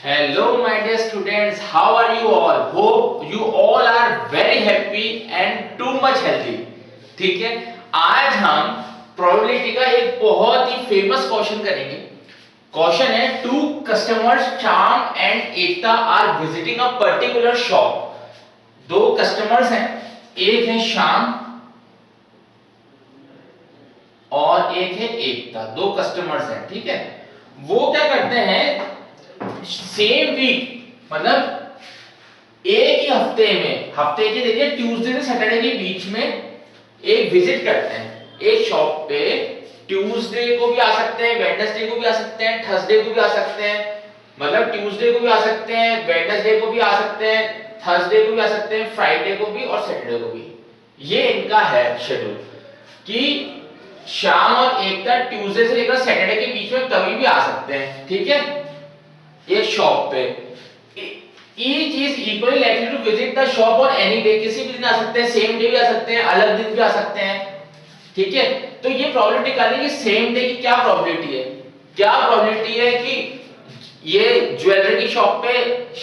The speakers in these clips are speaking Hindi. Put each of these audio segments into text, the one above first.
Hello, my dear students. How are you all? Hope you all are very happy and too much healthy. ठीक है, आज हम प्रोबेबिलिटी का एक बहुत ही फेमस क्वेश्चन करेंगे. क्वेश्चन है two customers Shyam and Ekta are visiting a particular shop. दो कस्टमर्स हैं, एक है श्याम और एक है एकता. दो कस्टमर्स हैं, ठीक है. वो क्या करते हैं, सेम वीक मतलब एक ही हफ्ते में, हफ्ते के देखिए ट्यूसडे से सैटरडे के बीच में एक विजिट करते हैं एक शॉप पे. ट्यूसडे को भी आ सकते हैं, वेडनेसडे को भी आ सकते हैं, थर्सडे को भी आ सकते हैं. मतलब ट्यूसडे को भी आ सकते हैं, वेडनेसडे को भी आ सकते हैं, थर्सडे को भी आ सकते हैं, फ्राइडे को भी और सैटरडे को भी. ये इनका है शेड्यूल कि शाम और एकता ट्यूसडे से लेकर सैटरडे के बीच में कभी भी आ सकते हैं. ठीक है, एक शॉप पे. Each is equally likely to visit the shop on any day. किसी भी दिन आ सकते हैं, सेम डे भी आ सकते हैं, अलग दिन भी आ सकते हैं. ठीक है, तो ये प्रोबेबिलिटी निकालनी कि सेम डे की क्या प्रोबेबिलिटी है. क्या प्रोबेबिलिटी है कि ये ज्वेलरी की शॉप पे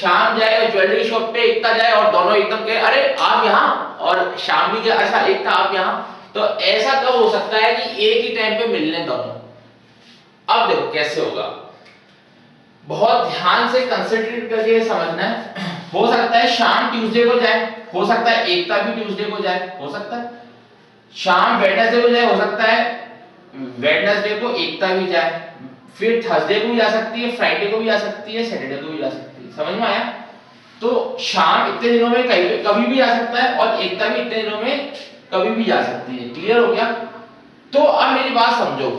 शाम जाए और ज्वेलरी की शॉप पे एकता जाए और दोनों एकदम कहे अरे आप यहाँ, और शाम भी जाए अच्छा एकता आप यहाँ. तो ऐसा कब हो सकता है कि एक ही टाइम पे मिलने दोनों. अब देखो कैसे होगा, बहुत ध्यान से कंसंट्रेट करके समझना है. हो सकता है शाम ट्यूसडे को जाए, हो सकता है एकता भी ट्यूसडे को जाए, हो सकता है शाम वेडनेसडे को जाए, हो सकता है वेडनेसडे को एकता भी जाए, फिर थर्सडे को भी जा सकती है, फ्राइडे को भी जा सकती है, सैटरडे को भी जा सकती है. समझ में आया. तो शाम इतने दिनों में कभी भी जा सकता है और एकता भी इतने दिनों में कभी भी जा सकती है. क्लियर हो गया. तो अब मेरी बात समझो,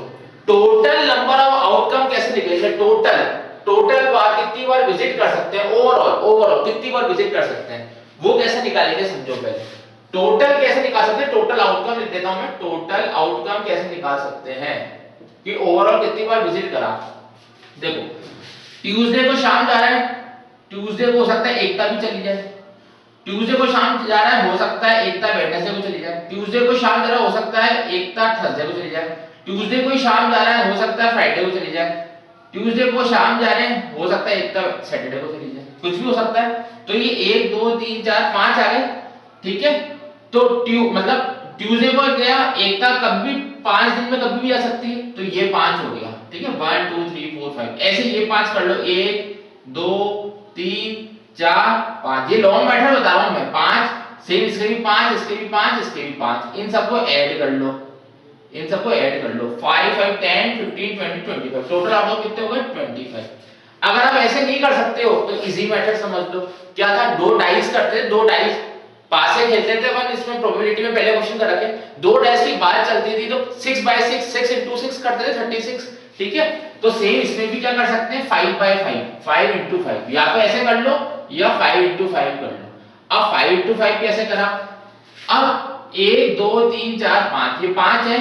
टोटल नंबर ऑफ आउटकम कैसे निकलेगा. टोटल बार कितनी बार विजिट कर सकते हैं, ओवरऑल कितनी बार विजिट कर सकते हैं, वो कैसे निकालेंगे समझो. पहले टोटल कैसे निकाल सकते हैं, टोटल आउटकम लिख देता हूं मैं. टोटल आउटकम कैसे निकाल सकते हैं कि ओवरऑल कितनी बार विजिट करा. देखो ट्यूसडे को शाम जा रहा है, ट्यूसडे को हो सकता है एकता भी चली जाए. ट्यूसडे को शाम जा रहा है, हो सकता है एकता वेडनेसडे को चली जाए. ट्यूसडे को शाम जा रहा है, हो सकता है एकता थर्सडे को चली जाए. ट्यूसडे को शाम जा रहा है, हो सकता है फ्राइडे को चली जाए. ट्यूसडे को शाम जा रहे हैं, हो सकता है एकता सैटरडे को चली जाए. कुछ भी हो सकता है. तो ये 1 2 3 4 5 आ गए. ठीक है, तो मतलब ट्यूसडे को गया, एकता कभी भी 5 दिन में कभी भी आ सकती है, तो ये 5 हो गया. ठीक है, 1 2 3 4 5 ऐसे ये 5 कर लो. 1 2 3 4 5. ये लॉन्ग मेथड बता रहा हूं मैं. 5 सेम, इसके भी 5, इसके भी 5, इसके भी 5. इन सबको ऐड कर लो, इन सबको ऐड कर लो. 5 5 10 15 20 25. टोटल आप लोग कितने हो गए 25. अगर आप ऐसे नहीं कर सकते हो तो इजी मेथड समझ लो. क्या था, दो डाइस करते थे, दो डाइस पासे खेलते थे अपन. इसमें प्रोबेबिलिटी में पहले क्वेश्चन करा के दो डाइस की बात चलती थी तो 6 बाय 6 6 into 6 करते थे 36. ठीक है, तो सेम इसमें भी क्या कर सकते हैं 5 बाय 5 5 into 5. या तो ऐसे कर लो या 5 into 5 कर लो. अब 5 into 5 कैसे करा. अब 1 2 3 4 5 ये 5 है.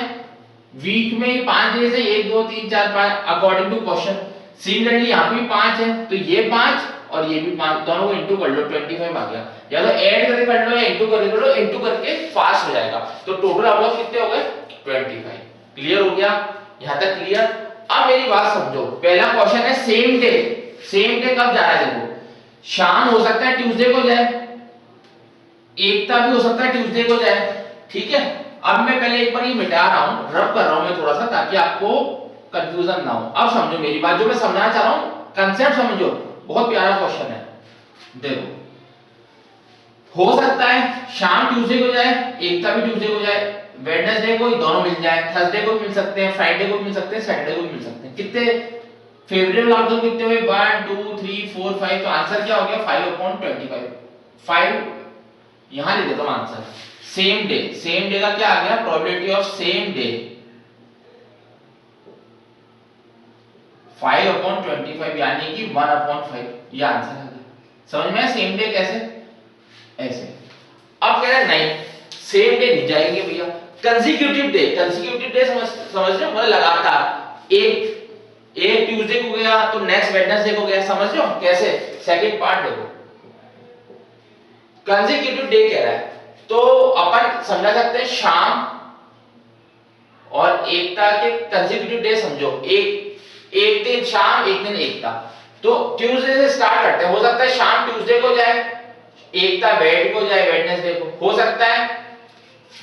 वीक में 5 डेज है, 1 2 3 4 5 अकॉर्डिंग टू क्वेश्चन. सिमिलरली यहाँ भी 5 है, तो ये 5 और ये भी 5, दोनों को इनटू कर लो 25 आ गया. या तो ऐड करके कर लो या इनटू करके कर लो. इनटू करके फास्ट हो जाएगा. तो टोटल आप लोग कितने हो गए 25. क्लियर हो गया यहां तक. क्लियर. अब मेरी बात समझो, पहला क्वेश्चन है सेम डे. सेम डे कब जा रहा है. देखो शाम हो सकता है ट्यूसडे को जाए, एकता भी हो सकता है ट्यूसडे को जाए. ठीक है, अब मैं पहले एक बार ये मिटा रहा हूं, रब कर रहा हूं मैं थोड़ा सा, ताकि आपको कंफ्यूजन ना हो. अब समझो मेरी बात, जो मैं समझाना चाह रहा हूं कांसेप्ट समझो. बहुत प्यारा क्वेश्चन है. देखो हो सकता है शाम ट्यूसडे को जाए, एकता भी ट्यूसडे को जाए, वेडनेसडे को दोनों मिल जाए, थर्सडे को मिल सकते हैं, फ्राइडे को मिल सकते हैं, सैटरडे को मिल सकते हैं. कितने फेवरेबल आउटकम कितने हुए 1 2 3 4 5. तो आंसर क्या हो गया 5/25. 5 यहां लिख देता हूं answer. Same day, same day का क्या आ गया प्रोबेबिलिटी ऑफ सेम डे 5/25 यानी कि 1/5. ये आंसर आ गया. समझ में. सेम डे कैसे ऐसे. अब कह रहा है नहीं सेम डे नहीं जाएंगे भैया, कंसेक्यूटिव डे. कंसेक्यूटिव डे समझ रहे हो, मतलब लगातार. एक ट्यूसडे को गया तो नेक्स्ट वेडनेसडे को गया. समझ रहे हो कैसे. सेकंड पार्ट देखो, कंसेक्यूटिव डे कह रहा है तो अपन समझा सकते हैं शाम और एकता के कंसेक्यूटिव डे समझो. एक दिन शाम एक दिन एकता. तो ट्यूसडे से स्टार्ट करते हैं, हो सकता है शाम ट्यूसडे को जाए, एक था वेड को जाए वेडनेसडे को, हो सकता है,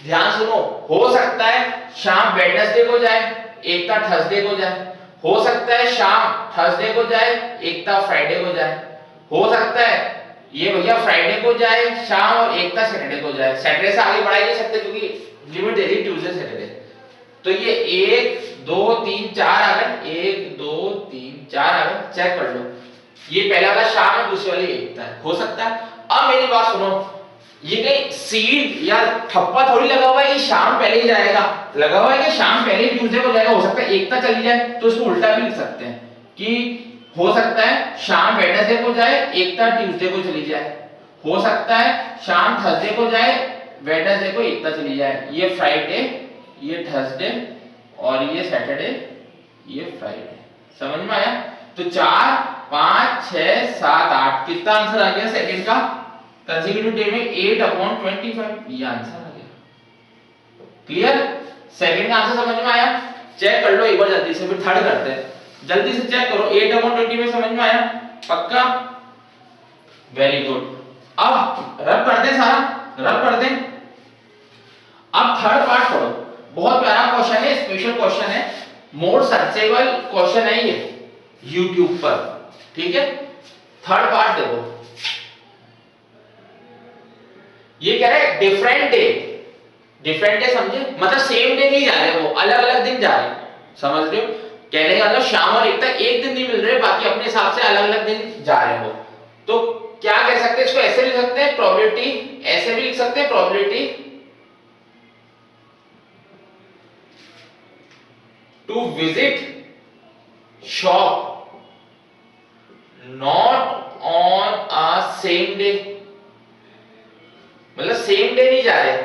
ध्यान सुनो, हो सकता है शाम वेडनेसडे को जाए, एक था थर्सडे को जाए, हो सकता है शाम थर्सडे को जाए, एक था फ्राइडे को जाए, हो सकता है ये भैया फ्राइडे को जाए शाम और एक था सैटरडे को जाए। सैटरडे से आगे बढ़ा ही नहीं सकते क्योंकि लिमिट दे दी ट्यूसडे सैटरडे। तो ये 1 2 3 4 आ गए, 1 2 3 4 आ गए, चेक कर लो। ये पहला वाला शाम है, दूसरे वाली एक था, हो सकता है। अब मेरी बात सुनो, ये कहीं सीड या ठप्पा थोड़ी लगा हुआ है कि शाम पहले ही जाएगा, लगा हुआ है कि शाम पहले ही ट्यूसडे को जाएगा। हो सकता है एकता चली जाए, तो इसको उल्टा भी लिख सकते हैं कि हो सकता है शाम वेडनेसडे को जाए, एकता ट्यूसडे को चली जाए, हो सकता है शाम थर्सडे को जाए, वेडनेसडे को एकता चली जाए। ये फ्राइडे, ये थर्सडे और ये सैटरडे, ये फ्राइडे। समझ में आया? तो 4 5 6 7 8 कितना आंसर आ गया सेकंड का? कंसेक्यूटिव डे में 8/25, ये आंसर आ गया। क्लियर? सेकंड का आंसर समझ में आया? चेक कर लो एक बार जल्दी से, फिर थर्ड करते हैं। जल्दी से चेक करो, 8/25 समझ में आया? पक्का? Very good. अब रब कर दें, सारा रब कर दें। अब थर्ड पार्ट पढ़ो, बहुत प्यारा क्वेश्चन है, स्पेशल क्वेश्चन है, मोर सर्चेबल क्वेश्चन है ये YouTube पर, ठीक है? थर्ड पार्ट देखो, ये कह रहा है डिफरेंट डे। डिफरेंट डे समझे? मतलब सेम डे नहीं जा रहे, वो अलग अलग दिन जा रहे, समझ रहे हो? कहने का मतलब शाम और एकता एक दिन नहीं मिल रहे, बाकी अपने हिसाब से अलग अलग दिन जा रहे हो। तो क्या कह सकते हैं इसको? ऐसे लिख सकते हैं प्रोबेबिलिटी, ऐसे भी लिख सकते हैं probability to visit shop not on a same day, मतलब सेम डे नहीं जा रहे,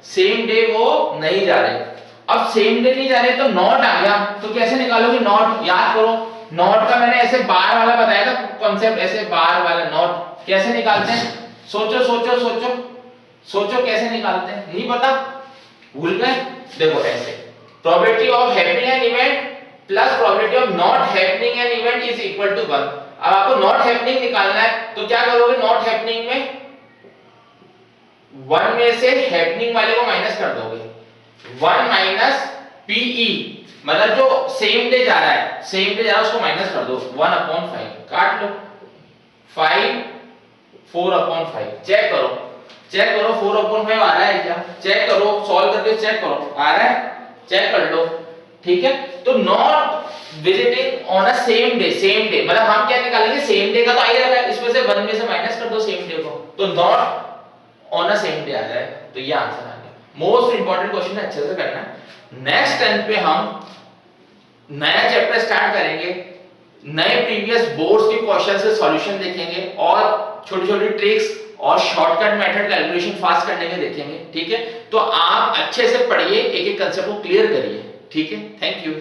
सेम डे वो नहीं जा रहे। अब सेम डे नहीं जा रहे तो नॉट आ गया, तो कैसे निकालोगे नॉट? याद करो, नॉट का मैंने ऐसे बार वाला बताया था कॉन्सेप्ट, ऐसे बार वाला नॉट कैसे निकालते हैं? सोचो सोचो सोचो सोचो, कैसे निकालते हैं? नहीं पता, भूल गए? देखो ऐसे, probability of happening an event plus probability of not happening an event is equal to 1। अब आपको नॉट हैपनिंग निकालना है, तो क्या करोगे? नॉट हैपनिंग में 1 में से हैपनिंग वाले को माइनस कर दोगे, 1 माइनस पीई, मतलब जो सेम डे जा रहा है, सेम डे जा रहा है उसको माइनस कर दो, 1/5 काट लो, 5 4/5। चेक करो, चेक करो 4/5 आ रहा है क्या? चेक करो, सॉल्व करके चेक करो, आ रहा है? चेक कर लो, ठीक है? तो not visiting on a same day, same day मतलब हम क्या निकालेंगे? सेम डे का तो आ ही रहा है, इसमें से 1 में से माइनस कर दो सेम डे को, तो not on a same day आ जाए, तो ये आंसर आ गया। मोस्ट इंपॉर्टेंट क्वेश्चन है, अच्छे से करना है। नेक्स्ट टाइम पे हम नया चैप्टर स्टार्ट करेंगे, नए प्रीवियस बोर्ड्स के क्वेश्चन से सॉल्यूशन देखेंगे और छोटी छोटी ट्रिक्स और शॉर्टकट मेथड कैलकुलेशन फास्ट करने के देखेंगे, ठीक है? तो आप अच्छे से पढ़िए, एक एक कंसेप्ट को क्लियर करिए, ठीक है? Thank you.